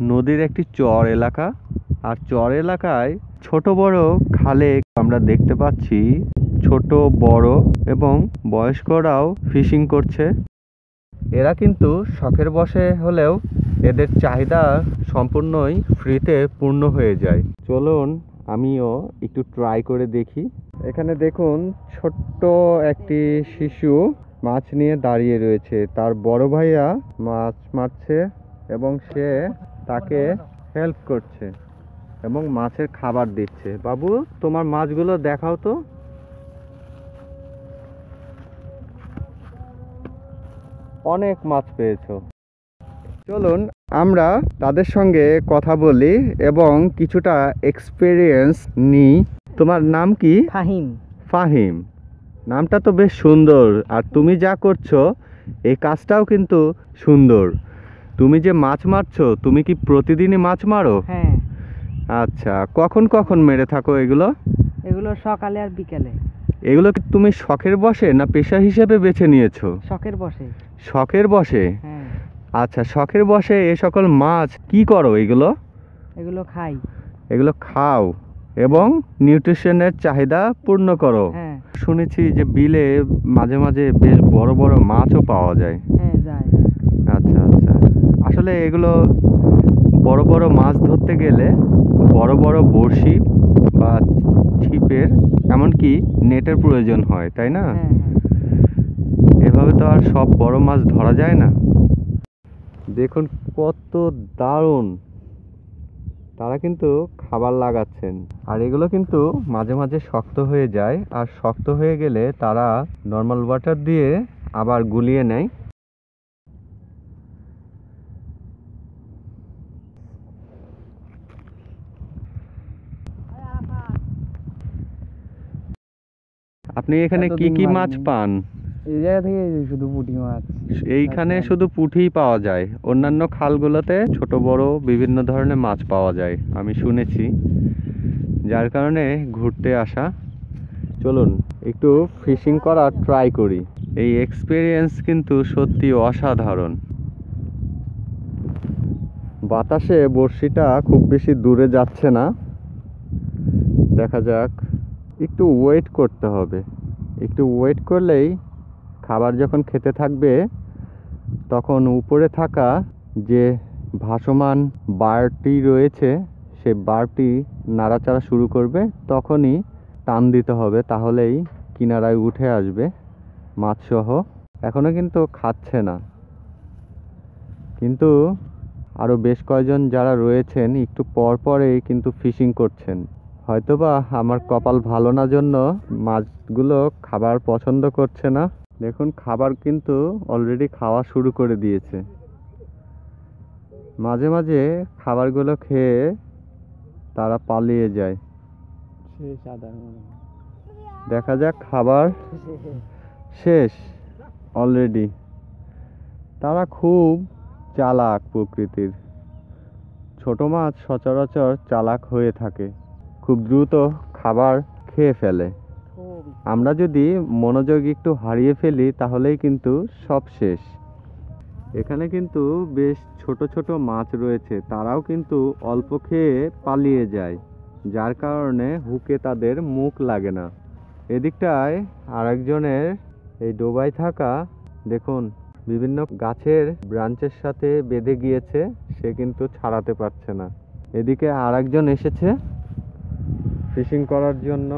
নদীর একটি চর এলাকা। আর চর এলাকায় ছোট বড় খালে আমরা দেখতে পাচ্ছি ছোট বড় এবং বয়স্করাও ফিশিং করছে। এরা কিন্তু শখের বশে হলেও এদের চাহিদা সম্পূর্ণই ফ্রিতে পূর্ণ হয়ে যায়। চলুন আমিও একটু ট্রাই করে দেখি। এখানে দেখুন ছোট্ট একটি শিশু মাছ নিয়ে দাঁড়িয়ে রয়েছে। তার বড় ভাইয়া মাছ মারছে এবং সে তাকে হেল্প করছে এবং মাছের খাবার দিচ্ছে। বাবু, তোমার মাছগুলো দেখাও তো। অনেক মাছ পেয়েছো। চলুন আমরা তাদের সঙ্গে কথা বলি এবং কিছুটা এক্সপেরিয়েন্স নিই। তোমার নাম কি? ফাহিম। ফাহিম, নামটা তো বেশ সুন্দর। আর তুমি যা করছো এই কাজটাও কিন্তু সুন্দর। তুমি যে মাছ মারছো, তুমি কি প্রতিদিনই মাছ মারো? হ্যাঁ। আচ্ছা, কখন কখন মেরে থাকো এগুলো? এগুলো সকালে আর বিকেলে। এগুলো কি তুমি শখের বশে না পেশা হিসেবে বেছে নিয়েছো? শখের বশে। শখের বশে? হ্যাঁ। আচ্ছা, শখের বশে এ সকল মাছ কি করো এগুলো? এগুলো খাই। এগুলো খাও এবং নিউট্রিশনের চাহিদা পূর্ণ করো। হ্যাঁ। শুনেছি যে বিলে মাঝে মাঝে বেশ বড় বড় মাছও পাওয়া যায়। হ্যাঁ, যায়। আচ্ছা আচ্ছা, আসলে এগুলো বড় বড় মাছ ধরতে গেলে বড় বড় বড়শি বা ছিপের এমনকি নেটের প্রয়োজন হয়, তাই না? হ্যাঁ, হ্যাঁ। এভাবে তো আর সব বড় মাছ ধরা যায় না। দেখুন কত দারুণ, তারা কিন্তু খাবার লাগাচ্ছেন। আর এগুলো কিন্তু মাঝে মাঝে শক্ত হয়ে যায়, আর শক্ত হয়ে গেলে তারা নর্মাল ওয়াটার দিয়ে আবার গুলিয়ে নেয়। আপনি এখানে কি কি মাছ পান? এই জায়গা থেকে শুধু পুঁটি মাছ। এইখানে শুধু পুঁটিই পাওয়া যায়, অন্যান্য খালগুলোতে ছোট বড় বিভিন্ন ধরনের মাছ পাওয়া যায় আমি শুনেছি, যার কারণে ঘুরতে আসা। চলুন একটু ফিশিং করা ট্রাই করি। এই এক্সপিরিয়েন্স কিন্তু সত্যি অসাধারণ। বাতাসে বড়শিটা খুব বেশি দূরে যাচ্ছে না, দেখা যাক। একটু ওয়েট করতে হবে, একটু ওয়েট করলেই খাবার যখন খেতে থাকবে তখন উপরে থাকা যে ভাসমান বারটি রয়েছে সে বারটি নাড়াচাড়া শুরু করবে, তখনই টান দিতে হবে, তাহলেই কিনারায় উঠে আসবে মাছসহ। এখনও কিন্তু খাচ্ছে না, কিন্তু আরও বেশ কয়েকজন যারা রয়েছেন একটু পর পরেই কিন্তু ফিশিং করছেন। হয়তোবা আমার কপাল ভালো না জন্য মাছগুলো খাবার পছন্দ করছে না। দেখুন খাবার কিন্তু অলরেডি খাওয়া শুরু করে দিয়েছে। মাঝে মাঝে খাবারগুলো খেয়ে তারা পালিয়ে যায়। দেখা যাক, খাবার শেষ অলরেডি। তারা খুব চালাক প্রকৃতির। ছোট মাছ সচরাচর চালাক হয়ে থাকে, খুব দ্রুত খাবার খেয়ে ফেলে। আমরা যদি মনোযোগ একটু হারিয়ে ফেলি তাহলেই কিন্তু সব শেষ। এখানে কিন্তু বেশ ছোট ছোট মাছ রয়েছে, তারাও কিন্তু অল্প খেয়ে পালিয়ে যায়, যার কারণে হুকে তাদের মুখ লাগে না। এদিকটায় আরেকজনের এই ডোবায় থাকা দেখুন বিভিন্ন গাছের ব্রাঞ্চের সাথে বেঁধে গিয়েছে, সে কিন্তু ছাড়াতে পারছে না। এদিকে আরেকজন এসেছে ফিশিং করার জন্য।